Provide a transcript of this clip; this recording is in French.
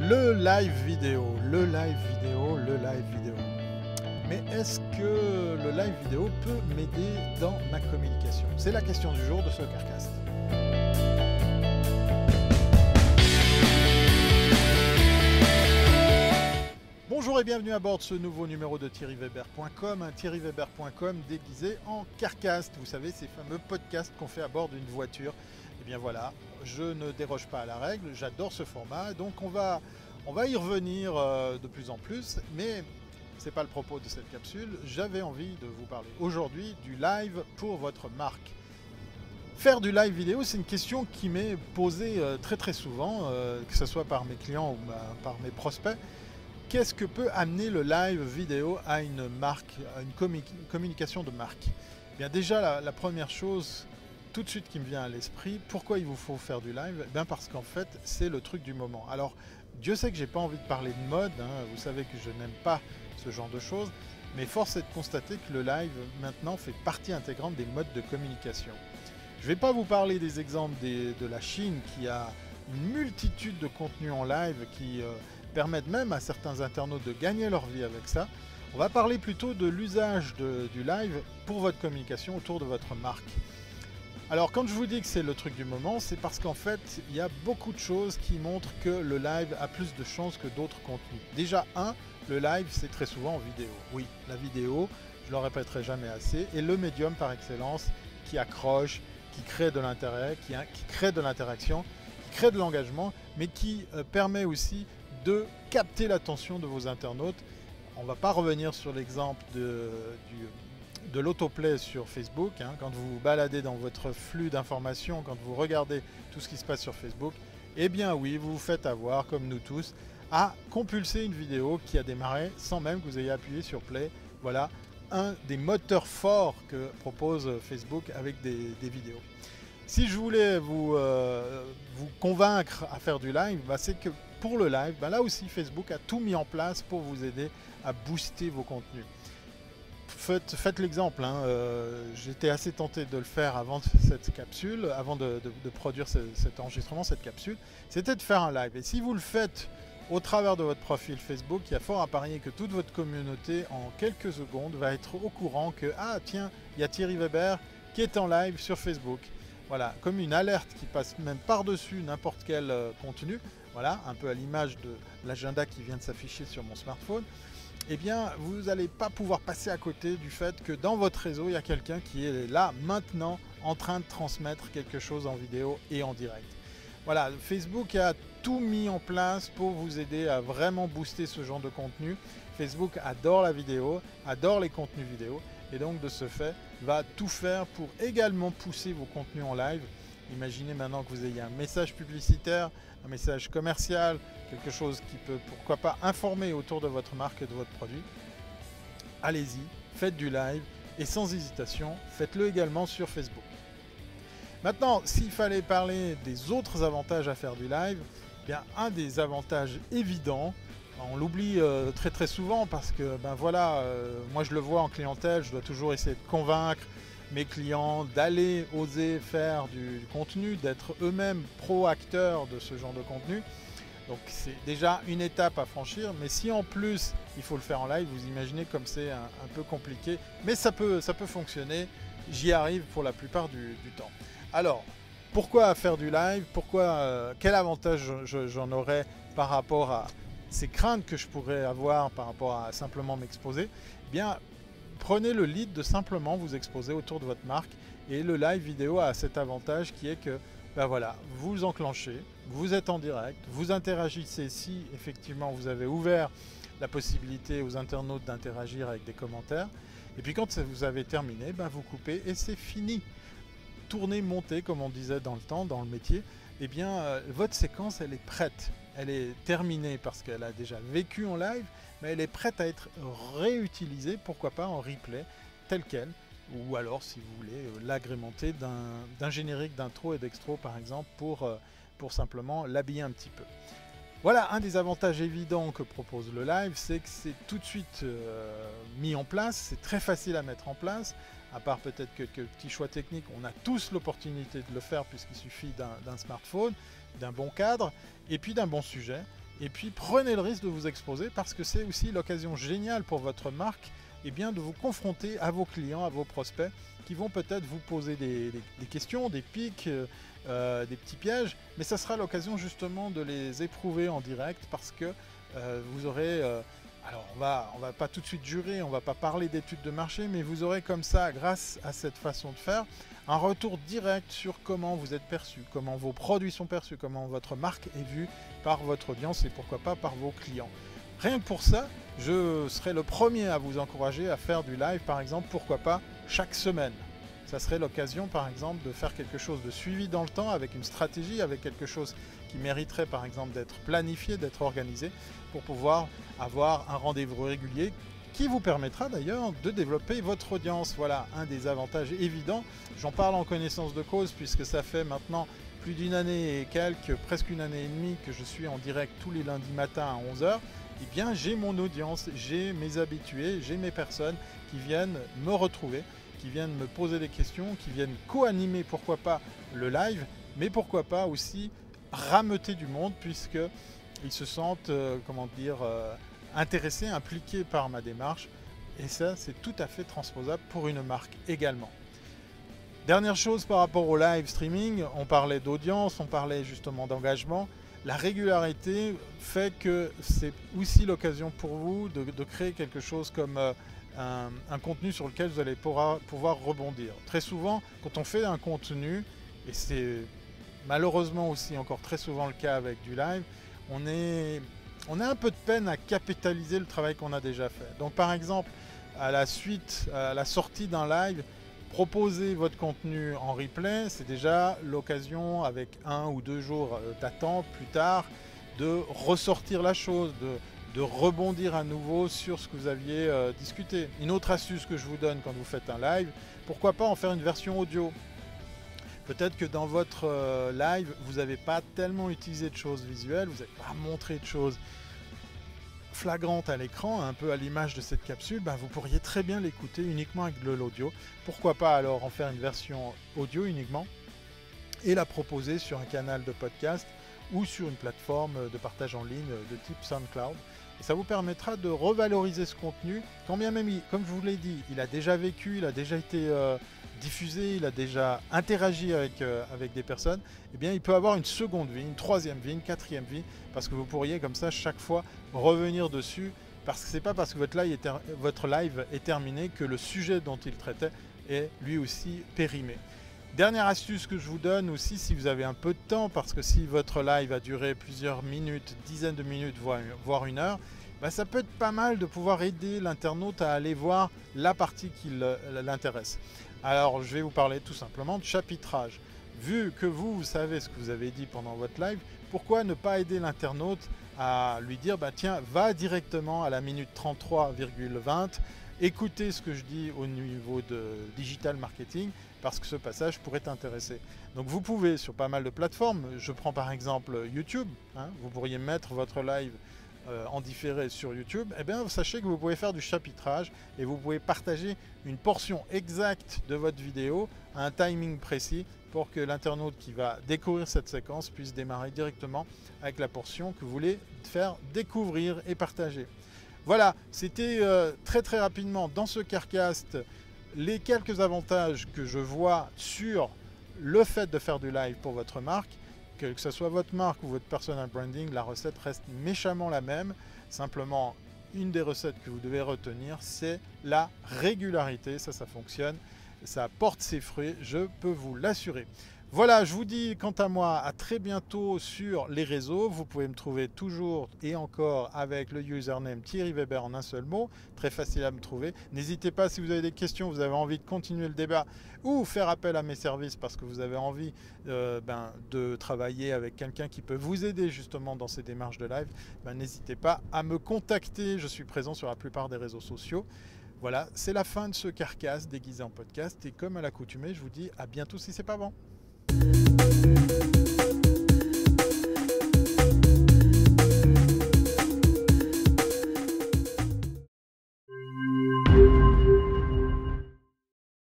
Le live vidéo, le live vidéo, le live vidéo. Mais est-ce que le live vidéo peut m'aider dans ma communication? C'est la question du jour de ce Carcast. Bonjour et bienvenue à bord de ce nouveau numéro de thierryweber.com, un thierryweber.com déguisé en Carcast. Vous savez, ces fameux podcasts qu'on fait à bord d'une voiture. Et bien voilà, je ne déroge pas à la règle, j'adore ce format, donc on va y revenir de plus en plus, mais c'est pas le propos de cette capsule. J'avais envie de vous parler aujourd'hui du live pour votre marque. Faire du live vidéo, c'est une question qui m'est posée très souvent, que ce soit par mes clients ou par mes prospects. Qu'est-ce que peut amener le live vidéo à une marque, à une communication de marque? Bien déjà, la première chose tout de suite qui me vient à l'esprit, pourquoi il vous faut faire du live? Bien parce qu'en fait, c'est le truc du moment. Alors, Dieu sait que j'ai pas envie de parler de mode, hein, vous savez que je n'aime pas ce genre de choses, mais force est de constater que le live maintenant fait partie intégrante des modes de communication. Je ne vais pas vous parler des exemples de la Chine qui a une multitude de contenus en live qui permettent même à certains internautes de gagner leur vie avec ça. On va parler plutôt de l'usage du live pour votre communication autour de votre marque. Alors quand je vous dis que c'est le truc du moment, c'est parce qu'en fait, il y a beaucoup de choses qui montrent que le live a plus de chances que d'autres contenus. Déjà, le live, c'est très souvent en vidéo. Oui, la vidéo, je ne le répéterai jamais assez, est le médium par excellence qui accroche, qui crée de l'intérêt, qui crée de l'interaction, qui crée de l'engagement, mais qui permet aussi de capter l'attention de vos internautes. On ne va pas revenir sur l'exemple de l'autoplay sur Facebook, hein, quand vous vous baladez dans votre flux d'informations, quand vous regardez tout ce qui se passe sur Facebook, eh bien oui, vous vous faites avoir, comme nous tous, à compulser une vidéo qui a démarré sans même que vous ayez appuyé sur play. Voilà un des moteurs forts que propose Facebook avec des vidéos. Si je voulais vous convaincre à faire du live, c'est que pour le live, là aussi Facebook a tout mis en place pour vous aider à booster vos contenus. Faites l'exemple, hein. J'étais assez tenté de le faire avant cette capsule, avant de produire cet enregistrement, cette capsule, c'était de faire un live. Et si vous le faites au travers de votre profil Facebook, il y a fort à parier que toute votre communauté, en quelques secondes, va être au courant que « Ah tiens, il y a Thierry Weber qui est en live sur Facebook ». Voilà, comme une alerte qui passe même par-dessus n'importe quel contenu, voilà, un peu à l'image de l'agenda qui vient de s'afficher sur mon smartphone. Eh bien, vous n'allez pas pouvoir passer à côté du fait que dans votre réseau, il y a quelqu'un qui est là, maintenant, en train de transmettre quelque chose en vidéo et en direct. Voilà, Facebook a tout mis en place pour vous aider à vraiment booster ce genre de contenu. Facebook adore la vidéo, adore les contenus vidéo, et donc de ce fait, va tout faire pour également pousser vos contenus en live. Imaginez maintenant que vous ayez un message publicitaire, un message commercial, quelque chose qui peut, pourquoi pas, informer autour de votre marque et de votre produit. Allez-y, faites du live et sans hésitation, faites-le également sur Facebook. Maintenant, s'il fallait parler des autres avantages à faire du live, bien un des avantages évidents, on l'oublie très souvent parce que moi je le vois en clientèle, je dois toujours essayer de convaincre mes clients d'aller oser faire du contenu, d'être eux-mêmes pro-acteurs de ce genre de contenu. Donc c'est déjà une étape à franchir, mais si en plus il faut le faire en live, vous imaginez comme c'est un peu compliqué, mais ça peut fonctionner, j'y arrive pour la plupart du temps. Alors, pourquoi faire du live? Quel avantage j'en aurais par rapport à ces craintes que je pourrais avoir par rapport à simplement m'exposer? Eh bien, prenez le lead de simplement vous exposer autour de votre marque, et le live vidéo a cet avantage qui est que vous enclenchez, vous êtes en direct, vous interagissez si effectivement vous avez ouvert la possibilité aux internautes d'interagir avec des commentaires, et puis quand vous avez terminé, vous coupez et c'est fini. Tourner, monter, comme on disait dans le temps, dans le métier, eh bien votre séquence elle est prête, elle est terminée parce qu'elle a déjà vécu en live, mais elle est prête à être réutilisée, pourquoi pas en replay, tel quel, ou alors si vous voulez l'agrémenter d'un générique d'intro et d'extro par exemple pour simplement l'habiller un petit peu. Voilà un des avantages évidents que propose le live, c'est que c'est tout de suite mis en place, c'est très facile à mettre en place, à part peut-être quelques petits choix techniques, on a tous l'opportunité de le faire puisqu'il suffit d'un smartphone, d'un bon cadre et puis d'un bon sujet. Et puis prenez le risque de vous exposer parce que c'est aussi l'occasion géniale pour votre marque de vous confronter à vos clients, à vos prospects qui vont peut-être vous poser des questions, des pics, des petits pièges, mais ça sera l'occasion justement de les éprouver en direct parce que vous aurez... alors on va pas tout de suite jurer, on va pas parler d'études de marché, mais vous aurez comme ça, grâce à cette façon de faire, un retour direct sur comment vous êtes perçu, comment vos produits sont perçus, comment votre marque est vue par votre audience et pourquoi pas par vos clients. Rien que pour ça, je serai le premier à vous encourager à faire du live, par exemple, pourquoi pas chaque semaine. Ça serait l'occasion, par exemple, de faire quelque chose de suivi dans le temps, avec une stratégie, avec quelque chose qui mériterait, par exemple, d'être planifié, d'être organisé, pour pouvoir avoir un rendez-vous régulier qui vous permettra d'ailleurs de développer votre audience. Voilà un des avantages évidents. J'en parle en connaissance de cause, puisque ça fait maintenant plus d'une année et quelques, presque une année et demie que je suis en direct tous les lundis matins à 11 h. Eh bien, j'ai mon audience, j'ai mes habitués, j'ai mes personnes qui viennent me retrouver, qui viennent me poser des questions, qui viennent co-animer, pourquoi pas, le live, mais pourquoi pas aussi rameuter du monde, puisqu'ils se sentent, intéressés, impliqués par ma démarche. Et ça, c'est tout à fait transposable pour une marque également. Dernière chose par rapport au live streaming, on parlait d'audience, on parlait justement d'engagement. La régularité fait que c'est aussi l'occasion pour vous de créer quelque chose comme un contenu sur lequel vous allez pouvoir rebondir. Très souvent, quand on fait un contenu, et c'est malheureusement aussi encore très souvent le cas avec du live, on a un peu de peine à capitaliser le travail qu'on a déjà fait. Donc par exemple, à la sortie d'un live, proposer votre contenu en replay, c'est déjà l'occasion, avec 1 ou 2 jours d'attente plus tard, de ressortir la chose, de rebondir à nouveau sur ce que vous aviez discuté. Une autre astuce que je vous donne quand vous faites un live, pourquoi pas en faire une version audio. Peut-être que dans votre live, vous n'avez pas tellement utilisé de choses visuelles, vous n'avez pas montré de choses flagrante à l'écran, un peu à l'image de cette capsule, vous pourriez très bien l'écouter uniquement avec de l'audio. Pourquoi pas alors en faire une version audio uniquement et la proposer sur un canal de podcast ou sur une plateforme de partage en ligne de type SoundCloud. Et ça vous permettra de revaloriser ce contenu, quand bien même, comme je vous l'ai dit, il a déjà vécu, il a déjà été diffusé, il a déjà interagi avec des personnes, eh bien il peut avoir une seconde vie, une troisième vie, une quatrième vie, parce que vous pourriez comme ça chaque fois revenir dessus, parce que c'est pas parce que votre live est terminé que le sujet dont il traitait est lui aussi périmé. Dernière astuce que je vous donne aussi, si vous avez un peu de temps, parce que si votre live a duré plusieurs minutes, dizaines de minutes, voire une heure, ça peut être pas mal de pouvoir aider l'internaute à aller voir la partie qui l'intéresse. Alors je vais vous parler tout simplement de chapitrage. Vu que vous savez ce que vous avez dit pendant votre live, pourquoi ne pas aider l'internaute à lui dire tiens, va directement à la minute 33,20, écoutez ce que je dis au niveau de digital marketing, parce que ce passage pourrait t'intéresser. Donc vous pouvez sur pas mal de plateformes, je prends par exemple YouTube, vous pourriez mettre votre live en différé sur YouTube, eh bien sachez que vous pouvez faire du chapitrage et vous pouvez partager une portion exacte de votre vidéo à un timing précis pour que l'internaute qui va découvrir cette séquence puisse démarrer directement avec la portion que vous voulez faire découvrir et partager. Voilà, c'était très très rapidement dans ce Carcast les quelques avantages que je vois sur le fait de faire du live pour votre marque. Que ce soit votre marque ou votre personal branding, la recette reste méchamment la même. Simplement, une des recettes que vous devez retenir, c'est la régularité. Ça fonctionne, ça porte ses fruits, je peux vous l'assurer. Voilà, je vous dis quant à moi à très bientôt sur les réseaux. Vous pouvez me trouver toujours et encore avec le username Thierry Weber en un seul mot. Très facile à me trouver. N'hésitez pas si vous avez des questions, vous avez envie de continuer le débat ou faire appel à mes services parce que vous avez envie de travailler avec quelqu'un qui peut vous aider justement dans ces démarches de live. N'hésitez pas à me contacter. Je suis présent sur la plupart des réseaux sociaux. Voilà, c'est la fin de ce Carcast déguisé en podcast. Et comme à l'accoutumée, je vous dis à bientôt si c'est pas avant.